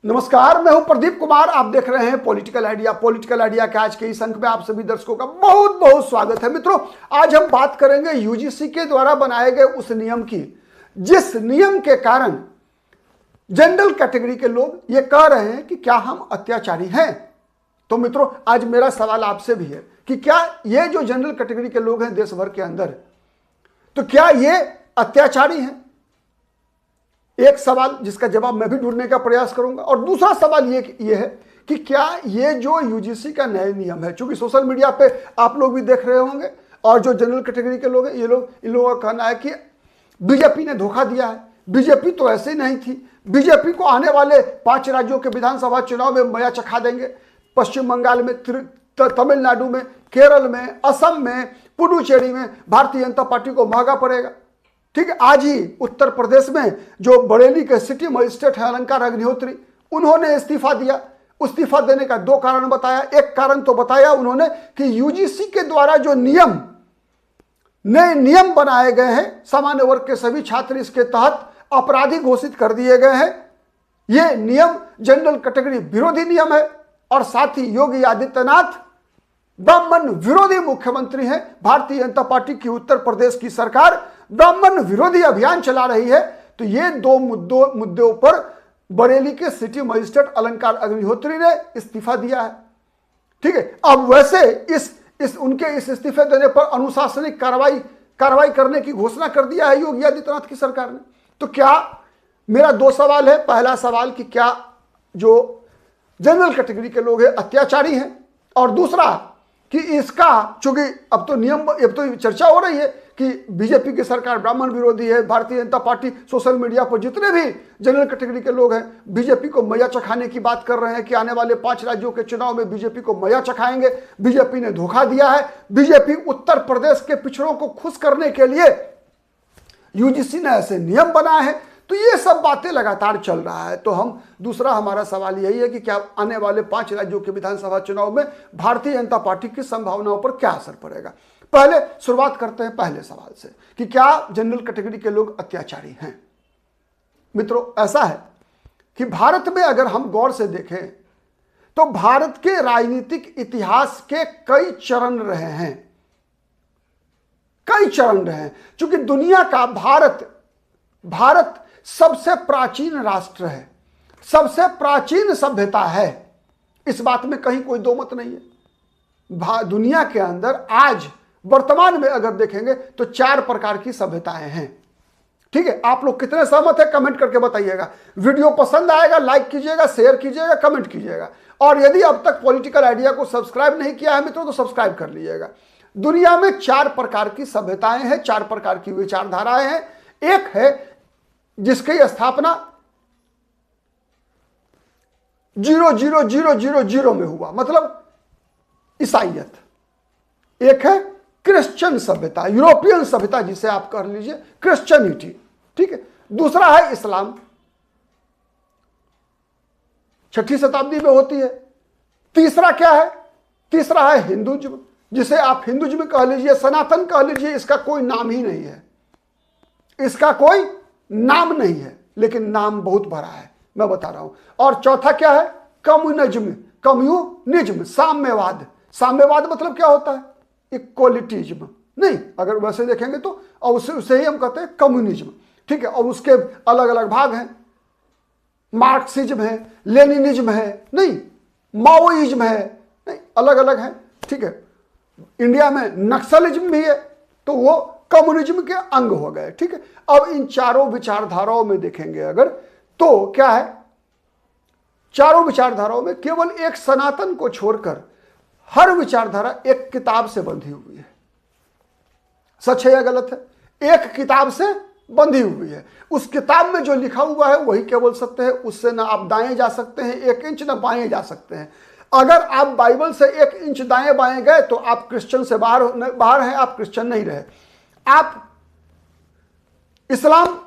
नमस्कार, मैं हूं प्रदीप कुमार। आप देख रहे हैं पॉलिटिकल आइडिया। पॉलिटिकल आइडिया के आज के इस अंक में आप सभी दर्शकों का बहुत बहुत स्वागत है। मित्रों, आज हम बात करेंगे यूजीसी के द्वारा बनाए गए उस नियम की, जिस नियम के कारण जनरल कैटेगरी के लोग ये कह रहे हैं कि क्या हम अत्याचारी हैं। तो मित्रों, आज मेरा सवाल आपसे भी है कि क्या ये जो जनरल कैटेगरी के लोग हैं देश भर के अंदर, तो क्या ये अत्याचारी हैं? एक सवाल जिसका जवाब मैं भी ढूंढने का प्रयास करूंगा। और दूसरा सवाल ये है कि क्या ये जो यूजीसी का नया नियम है, चूंकि सोशल मीडिया पे आप लोग भी देख रहे होंगे और जो जनरल कैटेगरी के लोग हैं, इन लोगों का कहना है कि बीजेपी ने धोखा दिया है। बीजेपी तो ऐसे ही नहीं थी। बीजेपी को आने वाले 5 राज्यों के विधानसभा चुनाव में मया चखा देंगे। पश्चिम बंगाल में, तमिलनाडु में, केरल में, असम में, पुडुचेरी में भारतीय जनता पार्टी को महंगा पड़ेगा। ठीक है, आज ही उत्तर प्रदेश में जो बरेली के सिटी मजिस्ट्रेट है अलंकार अग्निहोत्री, उन्होंने इस्तीफा दिया। इस्तीफा देने का 2 कारण बताया। एक कारण तो बताया उन्होंने कि यूजीसी के द्वारा जो नए नियम बनाए गए हैं, सामान्य वर्ग के सभी छात्र इसके तहत अपराधी घोषित कर दिए गए हैं। यह नियम जनरल कैटेगरी विरोधी नियम है और साथ ही योगी आदित्यनाथ ब्राह्मण विरोधी मुख्यमंत्री हैं। भारतीय जनता पार्टी की उत्तर प्रदेश की सरकार ब्राह्मण विरोधी अभियान चला रही है। तो ये 2 मुद्दों पर बरेली के सिटी मजिस्ट्रेट अलंकार अग्निहोत्री ने इस्तीफा दिया है। ठीक है, अब वैसे उनके इस इस्तीफे देने पर अनुशासनिक कार्रवाई करने की घोषणा कर दिया है योगी आदित्यनाथ की सरकार ने। तो क्या, मेरा 2 सवाल है। पहला सवाल कि क्या जो जनरल कैटेगरी के लोग हैं अत्याचारी हैं, और दूसरा कि इसका, चूंकि अब तो चर्चा हो रही है कि बीजेपी की सरकार ब्राह्मण विरोधी है, Bharatiya Janata party social media पर जितने भी जनरल कैटेगरी के लोग हैं बीजेपी को मैया चखाने की बात कर रहे हैं कि आने वाले 5 राज्यों के चुनाव में बीजेपी को मैया चखाएंगे, बीजेपी ने धोखा दिया है, बीजेपी उत्तर प्रदेश के पिछड़ों को खुश करने के लिए यूजीसी ने ऐसे नियम बनाए हैं। तो ये सब बातें लगातार चल रहा है। तो दूसरा हमारा सवाल यही है कि क्या आने वाले 5 राज्यों के विधानसभा चुनाव में भारतीय जनता पार्टी की संभावनाओं पर क्या असर पड़ेगा। पहले शुरुआत करते हैं पहले सवाल से कि क्या जनरल कैटेगरी के लोग अत्याचारी हैं। मित्रों, ऐसा है कि भारत में अगर हम गौर से देखें तो भारत के राजनीतिक इतिहास के कई चरण रहे हैं। चूंकि दुनिया का भारत सबसे प्राचीन राष्ट्र है, सबसे प्राचीन सभ्यता है। इस बात में कहीं कोई 2 मत नहीं है। दुनिया के अंदर आज वर्तमान में अगर देखेंगे तो 4 प्रकार की सभ्यताएं हैं। ठीक है, आप लोग कितने सहमत है कमेंट करके बताइएगा। वीडियो पसंद आएगा लाइक कीजिएगा, शेयर कीजिएगा, कमेंट कीजिएगा। और यदि अब तक पॉलिटिकल आइडिया को सब्सक्राइब नहीं किया है मित्रों तो सब्सक्राइब कर लीजिएगा। दुनिया में 4 प्रकार की सभ्यताएं हैं, 4 प्रकार की विचारधाराएं हैं। एक है जिसकी स्थापना 0000 में हुआ, मतलब ईसाईयत। एक है क्रिश्चियन सभ्यता, यूरोपियन सभ्यता जिसे आप कह लीजिए, क्रिश्चियनिटी। ठीक है, दूसरा है इस्लाम, 6ठी शताब्दी में होती है। तीसरा क्या है? तीसरा है हिंदुज्म, जिसे आप हिंदुज्म कह लीजिए, सनातन कह लीजिए। इसका कोई नाम ही नहीं है, इसका कोई नाम नहीं है, लेकिन नाम बहुत बड़ा है, मैं बता रहा हूं। और चौथा क्या है? कम्युनिज्म, साम्यवाद मतलब क्या होता है? इक्वलिटिज्म नहीं, अगर वैसे देखेंगे तो, और उसे ही हम कहते हैं कम्युनिज्म। ठीक है, और उसके अलग अलग भाग हैं। मार्क्सिज्म है, लेनिनिज्म है, नहीं माओइज्म है, नहीं, अलग अलग है। ठीक है, इंडिया में नक्सलिज्म भी है, तो वो कम्युनिज्म के अंग हो गए। ठीक है, अब इन 4 विचारधाराओं में देखेंगे अगर, तो क्या है, 4 विचारधाराओं में केवल एक सनातन को छोड़कर हर विचारधारा एक किताब से बंधी हुई है। सच है या गलत है? एक किताब से बंधी हुई है। उस किताब में जो लिखा हुआ है वही केवल सत्य है। उससे ना आप दाएं जा सकते हैं 1 इंच, ना बाएं जा सकते हैं। अगर आप बाइबल से 1 इंच दाएं बाएं गए तो आप क्रिश्चियन से बाहर हैं, आप क्रिश्चियन नहीं रहे। आप इस्लाम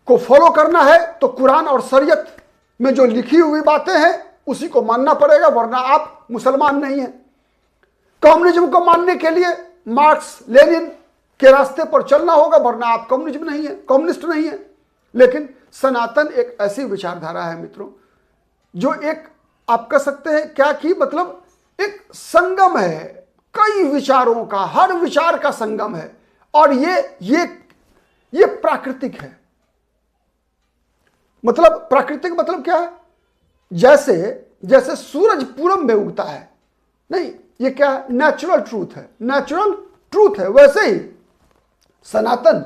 को फॉलो करना है तो कुरान और शरीयत में जो लिखी हुई बातें हैं उसी को मानना पड़ेगा, वरना आप मुसलमान नहीं हैं। कम्युनिज्म को मानने के लिए मार्क्स लेनिन के रास्ते पर चलना होगा, वरना आप कम्युनिस्ट नहीं है। लेकिन सनातन एक ऐसी विचारधारा है मित्रों जो एक आप कह सकते हैं क्या कि मतलब एक संगम है कई विचारों का, हर विचार का संगम है। और ये प्राकृतिक है। मतलब प्राकृतिक मतलब क्या है? जैसे सूरज पूरब में उगता है, नहीं, ये क्या है? नेचुरल ट्रूथ है, नेचुरल ट्रूथ है। वैसे ही सनातन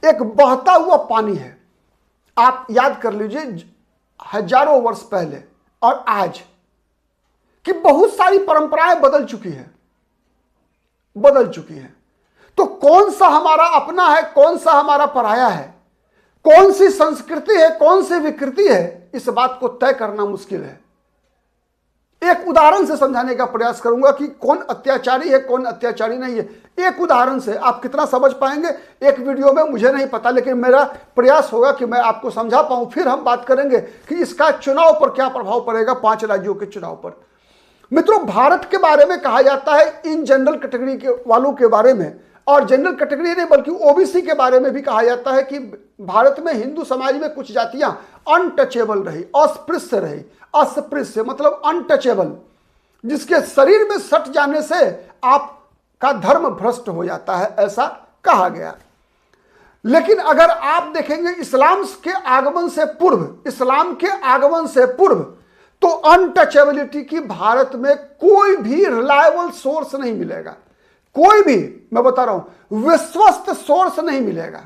एक बहता हुआ पानी है। आप याद कर लीजिए हजारों वर्ष पहले और आज कि बहुत सारी परंपराएं बदल चुकी है। तो कौन सा हमारा अपना है, कौन सा हमारा पराया है, कौन सी संस्कृति है, कौन सी विकृति है, इस बात को तय करना मुश्किल है। एक उदाहरण से समझाने का प्रयास करूंगा कि कौन अत्याचारी है, कौन अत्याचारी नहीं है। एक उदाहरण से आप कितना समझ पाएंगे एक वीडियो में मुझे नहीं पता, लेकिन मेरा प्रयास होगा कि मैं आपको समझा पाऊं। फिर हम बात करेंगे कि इसका चुनाव पर क्या प्रभाव पड़ेगा, 5 राज्यों के चुनाव पर। मित्रों, भारत के बारे में कहा जाता है इन जनरल कैटेगरी के वालों के बारे में, और जनरल कैटेगरी नहीं बल्कि ओबीसी के बारे में भी कहा जाता है कि भारत में हिंदू समाज में कुछ जातियां अनटचेबल रही, अस्पृश्य रही। अस्पृश्य मतलब अनटचेबल, जिसके शरीर में सट जाने से आपका धर्म भ्रष्ट हो जाता है, ऐसा कहा गया। लेकिन अगर आप देखेंगे इस्लाम के आगमन से पूर्व तो अनटचेबिलिटी की भारत में कोई भी रिलायबल सोर्स नहीं मिलेगा। कोई भी, मैं बता रहा हूं, विश्वस्त सोर्स नहीं मिलेगा।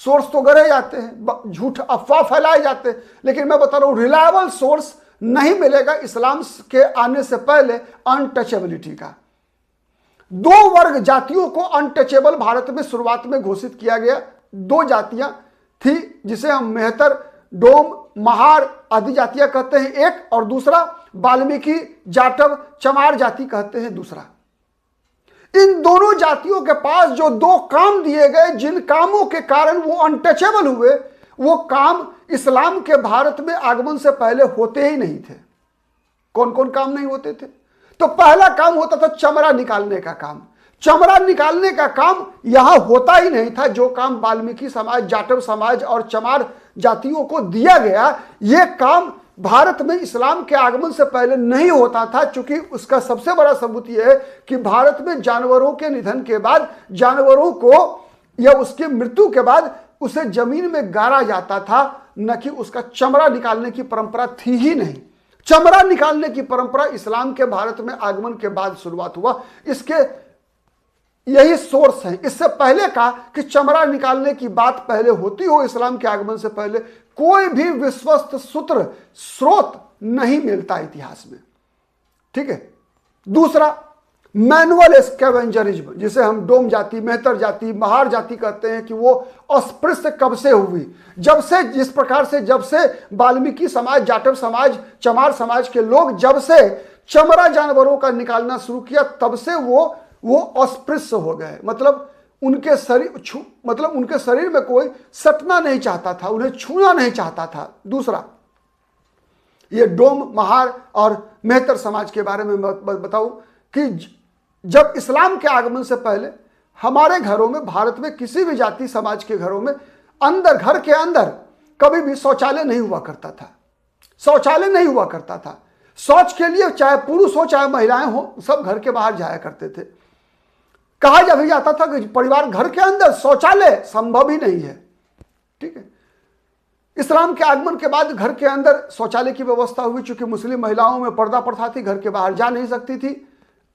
सोर्स तो गढ़े जाते हैं, झूठ अफवाह फैलाए जाते हैं, लेकिन मैं बता रहा हूं रिलायबल सोर्स नहीं मिलेगा इस्लाम के आने से पहले अनटचेबिलिटी का। 2 वर्ग जातियों को अनटचेबल भारत में शुरुआत में घोषित किया गया। 2 जातियां थी जिसे हम मेहतर, डोम, महार आदि जातियां कहते हैं एक, और दूसरा वाल्मीकि, जाटव, चमार जाति कहते हैं दूसरा। इन दोनों जातियों के पास जो 2 काम दिए गए, जिन कामों के कारण वो अनटचेबल हुए, वो काम इस्लाम के भारत में आगमन से पहले होते ही नहीं थे। कौन कौन काम नहीं होते थे? तो पहला काम होता था चमड़ा निकालने का काम। चमड़ा निकालने का काम यहां होता ही नहीं था। जो काम वाल्मीकि समाज, जाटव समाज और चमार जातियों को दिया गया, यह काम भारत में इस्लाम के आगमन से पहले नहीं होता था। चूंकि उसका सबसे बड़ा सबूत यह है कि भारत में जानवरों के निधन के बाद, जानवरों को या उसकी मृत्यु के बाद उसे जमीन में गाड़ा जाता था, न कि उसका चमड़ा निकालने की परंपरा थी ही नहीं। चमड़ा निकालने की परंपरा इस्लाम के भारत में आगमन के बाद शुरुआत हुआ। इसके यही सोर्स है। इससे पहले का कि चमड़ा निकालने की बात पहले होती हो इस्लाम के आगमन से पहले, कोई भी विश्वस्त सूत्र स्रोत नहीं मिलता इतिहास में। ठीक है। दूसरा, मैनुअल स्कैवेंजरिज्म, जिसे हम डोम जाति, मेहतर जाति, महार जाति कहते हैं, कि वो अस्पृश्य कब से हुई? जब से, जिस प्रकार से जब से वाल्मीकि समाज, जाटव समाज, चमार समाज के लोग जब से चमड़ा जानवरों का निकालना शुरू किया, तब से वो अस्पृश्य हो गए। मतलब उनके शरीर में कोई सटना नहीं चाहता था, उन्हें छूना नहीं चाहता था। दूसरा, ये डोम, महार और मेहतर समाज के बारे में बताऊं कि जब इस्लाम के आगमन से पहले हमारे घरों में, भारत में किसी भी जाति समाज के घरों में अंदर, घर के अंदर कभी भी शौचालय नहीं हुआ करता था। शौचालय नहीं हुआ करता था। शौच के लिए चाहे पुरुष हो चाहे महिलाएं हो, सब घर के बाहर जाया करते थे। कहा जा भी जाता था कि परिवार घर के अंदर शौचालय संभव ही नहीं है। ठीक है। इस्लाम के आगमन के बाद घर के अंदर शौचालय की व्यवस्था हुई। चूंकि मुस्लिम महिलाओं में पर्दा प्रथा थी, घर के बाहर जा नहीं सकती थी,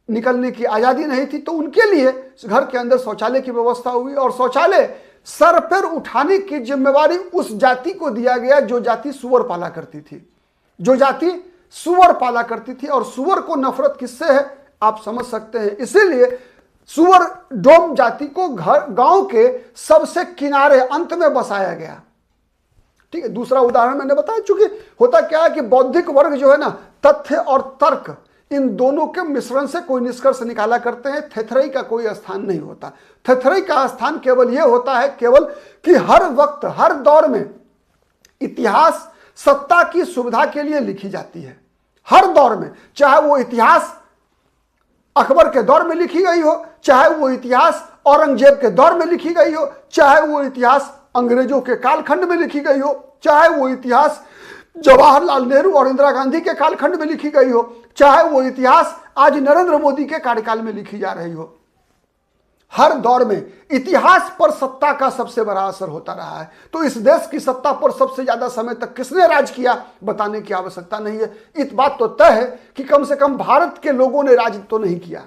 निकलने की आजादी नहीं थी, तो उनके लिए घर के अंदर शौचालय की व्यवस्था हुई। और शौचालय सर पर उठाने की जिम्मेवारी उस जाति को दिया गया जो जाति सुअर पाला करती थी, जो जाति सुअर पाला करती थी। और सुअर को नफरत किससे है आप समझ सकते हैं। इसीलिए सुअर डोम जाति को गांव के सबसे किनारे अंत में बसाया गया। ठीक है। दूसरा उदाहरण मैंने बताया, चूंकि होता क्या है कि बौद्धिक वर्ग जो है ना, तथ्य और तर्क, इन दोनों के मिश्रण से कोई निष्कर्ष निकाला करते हैं। थेथरई का कोई स्थान नहीं होता। थेथरई का स्थान केवल यह होता है केवल कि हर वक्त, हर दौर में इतिहास सत्ता की सुविधा के लिए लिखी जाती है। हर दौर में, चाहे वो इतिहास अकबर के दौर में लिखी गई हो, चाहे वो इतिहास औरंगजेब के दौर में लिखी गई हो, चाहे वो इतिहास अंग्रेजों के कालखंड में लिखी गई हो, चाहे वो इतिहास जवाहरलाल नेहरू और इंदिरा गांधी के कालखंड में लिखी गई हो, चाहे वो इतिहास आज नरेंद्र मोदी के कार्यकाल में लिखी जा रही हो, हर दौर में इतिहास पर सत्ता का सबसे बड़ा असर होता रहा है। तो इस देश की सत्ता पर सबसे ज्यादा समय तक किसने राज किया बताने की आवश्यकता नहीं है। इस बात तो तय है कि कम से कम भारत के लोगों ने राज तो नहीं किया,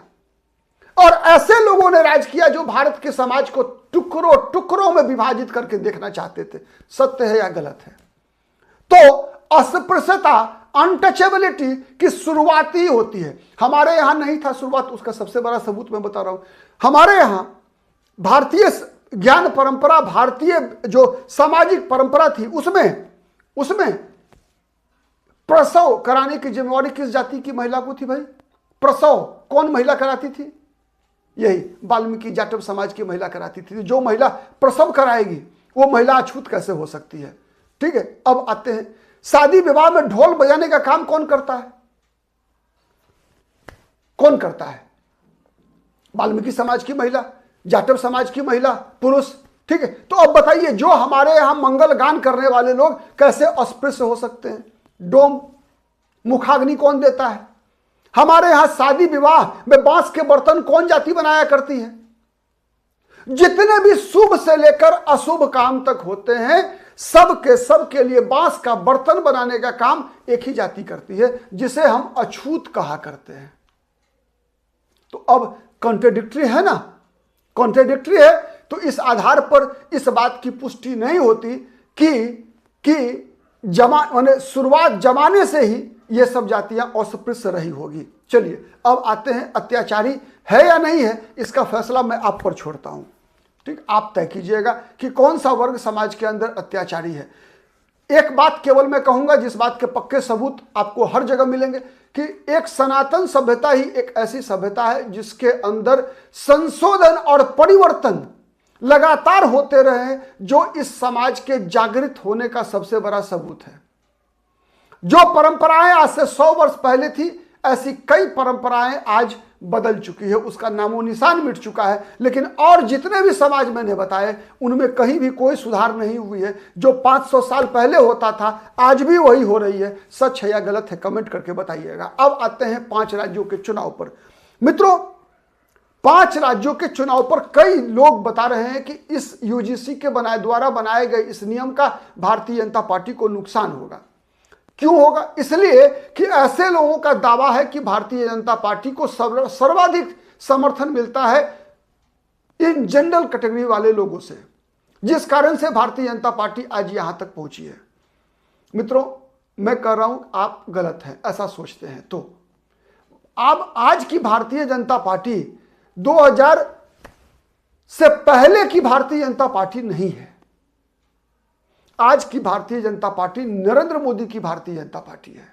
और ऐसे लोगों ने राज किया जो भारत के समाज को टुकड़ों टुकड़ों में विभाजित करके देखना चाहते थे। सत्य है या गलत है? तो अस्पृश्यता, अनटचेबिलिटी की शुरुआत ही होती है। हमारे यहां नहीं था शुरुआत, उसका सबसे बड़ा सबूत मैं बता रहा हूं। हमारे यहां भारतीय ज्ञान परंपरा, भारतीय जो सामाजिक परंपरा थी, उसमें प्रसव कराने की जिम्मेवारी किस जाति की महिला को थी भाई? प्रसव कौन महिला कराती थी? यही वाल्मीकि जाटव समाज की महिला कराती थी। जो महिला प्रसव कराएगी वो महिला अछूत कैसे हो सकती है? ठीक है, अब आते हैं शादी विवाह में ढोल बजाने का काम कौन करता है? कौन करता है? वाल्मीकि समाज की महिला, जाटव समाज की महिला, पुरुष। ठीक है, तो अब बताइए जो हमारे यहां मंगल गान करने वाले लोग कैसे अस्पृश्य हो सकते हैं? डोम मुखाग्नि कौन देता है? हमारे यहां शादी विवाह में बांस के बर्तन कौन जाति बनाया करती है? जितने भी शुभ से लेकर अशुभ काम तक होते हैं, सब के लिए बांस का बर्तन बनाने का काम एक ही जाति करती है, जिसे हम अछूत कहा करते हैं। तो अब कॉन्ट्रेडिक्टरी है ना, कॉन्ट्रेडिक्टरी है। तो इस आधार पर इस बात की पुष्टि नहीं होती कि शुरुआत जमाने से ही ये सब जातियां अस्पृश्य रही होगी। चलिए अब आते हैं, अत्याचारी है या नहीं है, इसका फैसला मैं आप पर छोड़ता हूं। ठीक, आप तय कीजिएगा कि कौन सा वर्ग समाज के अंदर अत्याचारी है। एक बात केवल मैं कहूंगा, जिस बात के पक्के सबूत आपको हर जगह मिलेंगे, कि एक सनातन सभ्यता ही एक ऐसी सभ्यता है जिसके अंदर संशोधन और परिवर्तन लगातार होते रहे, जो इस समाज के जागृत होने का सबसे बड़ा सबूत है। जो परंपराएं आज से 100 वर्ष पहले थी, ऐसी कई परंपराएं आज बदल चुकी है, उसका नामो निशान मिट चुका है। लेकिन और जितने भी समाज मैंने बताए, उनमें कहीं भी कोई सुधार नहीं हुई है। जो 500 साल पहले होता था, आज भी वही हो रही है। सच है या गलत है, कमेंट करके बताइएगा। अब आते हैं 5 राज्यों के चुनाव पर। मित्रों, 5 राज्यों के चुनाव पर कई लोग बता रहे हैं कि इस यूजीसी के द्वारा बनाए गए इस नियम का भारतीय जनता पार्टी को नुकसान होगा। क्यों होगा? इसलिए कि ऐसे लोगों का दावा है कि भारतीय जनता पार्टी को सर्वाधिक समर्थन मिलता है इन जनरल कैटेगरी वाले लोगों से, जिस कारण से भारतीय जनता पार्टी आज यहां तक पहुंची है। मित्रों, मैं कह रहा हूं आप गलत हैं, ऐसा सोचते हैं तो अब आज की भारतीय जनता पार्टी 2000 से पहले की भारतीय जनता पार्टी नहीं है। आज की भारतीय जनता पार्टी नरेंद्र मोदी की भारतीय जनता पार्टी है।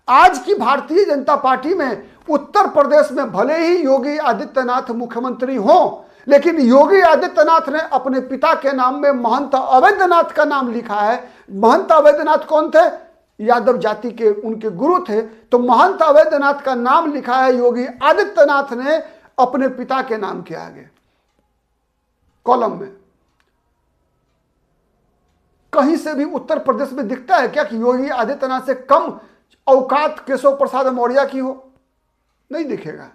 आज की भारतीय जनता पार्टी में उत्तर प्रदेश में भले ही योगी आदित्यनाथ मुख्यमंत्री हों, लेकिन योगी आदित्यनाथ ने अपने पिता के नाम में महंत अवैधनाथ का नाम लिखा है। महंत अवैधनाथ कौन थे? यादव जाति के उनके गुरु थे। तो महंत अवैधनाथ का नाम लिखा है योगी आदित्यनाथ ने अपने पिता के नाम के आगे कॉलम में। कहीं से भी उत्तर प्रदेश में दिखता है क्या कि योगी आदित्यनाथ से कम औकात केशव प्रसाद मौर्य की हो? नहीं दिखेगा।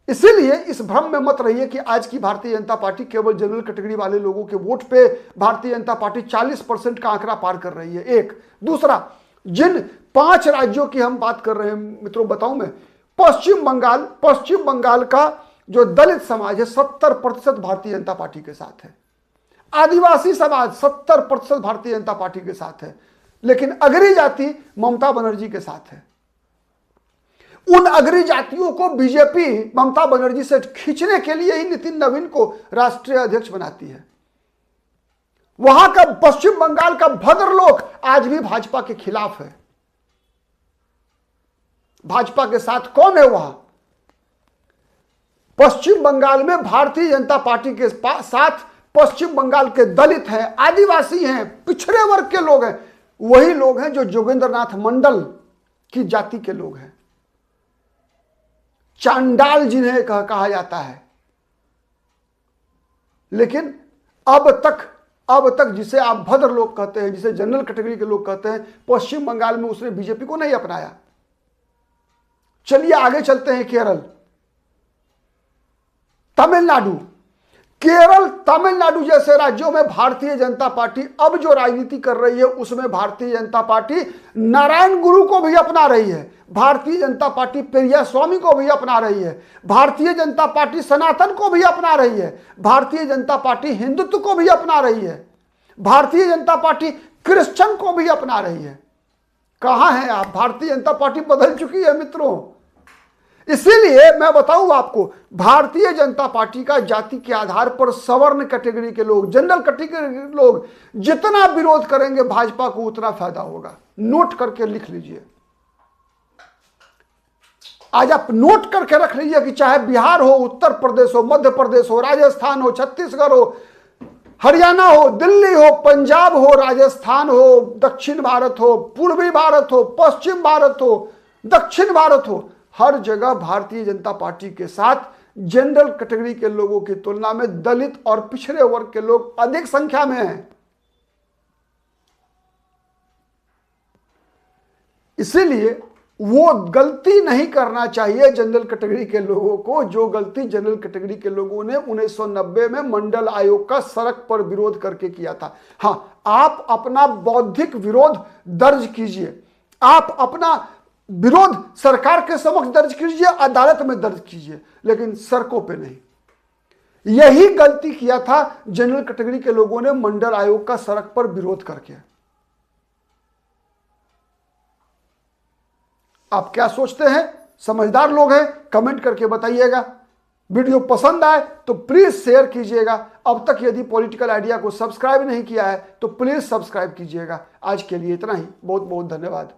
इसीलिए इस भ्रम में मत रहिए कि आज की भारतीय जनता पार्टी केवल जनरल कैटेगरी वाले लोगों के वोट पे भारतीय जनता पार्टी 40% का आंकड़ा पार कर रही है। एक दूसरा, जिन 5 राज्यों की हम बात कर रहे हैं मित्रों, बताऊं मैं, पश्चिम बंगाल का जो दलित समाज है 70% भारतीय जनता पार्टी के साथ है। आदिवासी समाज 70% भारतीय जनता पार्टी के साथ है। लेकिन अगरी जाति ममता बनर्जी के साथ है। उन अगरी जातियों को बीजेपी ममता बनर्जी से खींचने के लिए ही नितिन नवीन को राष्ट्रीय अध्यक्ष बनाती है। वहां का पश्चिम बंगाल का भद्रलोक आज भी भाजपा के खिलाफ है। भाजपा के साथ कौन है वहां? पश्चिम बंगाल में भारतीय जनता पार्टी के साथ पश्चिम बंगाल के दलित हैं, आदिवासी हैं, पिछड़े वर्ग के लोग हैं। वही लोग हैं जो जोगेंद्रनाथ मंडल की जाति के लोग हैं, चांडाल जिन्हें कहा जाता है। लेकिन अब अब तक जिसे आप भद्र लोग कहते हैं, जिसे जनरल कैटेगरी के लोग कहते हैं, पश्चिम बंगाल में उसने बीजेपी को नहीं अपनाया। चलिए आगे चलते हैं। केरल, तमिलनाडु, केरल, तमिलनाडु जैसे राज्यों में भारतीय जनता पार्टी अब जो राजनीति कर रही है उसमें भारतीय जनता पार्टी नारायण गुरु को भी अपना रही है, भारतीय जनता पार्टी पेरिया स्वामी को भी अपना रही है, भारतीय जनता पार्टी सनातन को भी अपना रही है, भारतीय जनता पार्टी हिंदुत्व को भी अपना रही है, भारतीय जनता पार्टी क्रिश्चियन को भी अपना रही है। कहां हैं आप? भारतीय जनता पार्टी बदल चुकी है मित्रों। इसीलिए मैं बताऊं आपको, भारतीय जनता पार्टी का जाति के आधार पर सवर्ण कैटेगरी के लोग, जनरल कैटेगरी के लोग जितना विरोध करेंगे भाजपा को उतना फायदा होगा। नोट करके लिख लीजिए, आज आप नोट करके रख लीजिए कि चाहे बिहार हो, उत्तर प्रदेश हो, मध्य प्रदेश हो, राजस्थान हो, छत्तीसगढ़ हो, हरियाणा हो, दिल्ली हो, पंजाब हो, राजस्थान हो, दक्षिण भारत हो, पूर्वी भारत हो, पश्चिम भारत हो, दक्षिण भारत हो, हर जगह भारतीय जनता पार्टी के साथ जनरल कैटेगरी के लोगों की तुलना में दलित और पिछड़े वर्ग के लोग अधिक संख्या में हैं। इसीलिए वो गलती नहीं करना चाहिए जनरल कैटेगरी के लोगों को, जो गलती जनरल कैटेगरी के लोगों ने 1990 में मंडल आयोग का सड़क पर विरोध करके किया था। हां, आप अपना बौद्धिक विरोध दर्ज कीजिए, आप अपना विरोध सरकार के समक्ष दर्ज कीजिए, अदालत में दर्ज कीजिए, लेकिन सड़कों पे नहीं। यही गलती किया था जनरल कैटेगरी के लोगों ने मंडल आयोग का सड़क पर विरोध करके। आप क्या सोचते हैं? समझदार लोग हैं, कमेंट करके बताइएगा। वीडियो पसंद आए तो प्लीज शेयर कीजिएगा। अब तक यदि पॉलिटिकल आइडिया को सब्सक्राइब नहीं किया है तो प्लीज सब्सक्राइब कीजिएगा। आज के लिए इतना ही, बहुत बहुत धन्यवाद।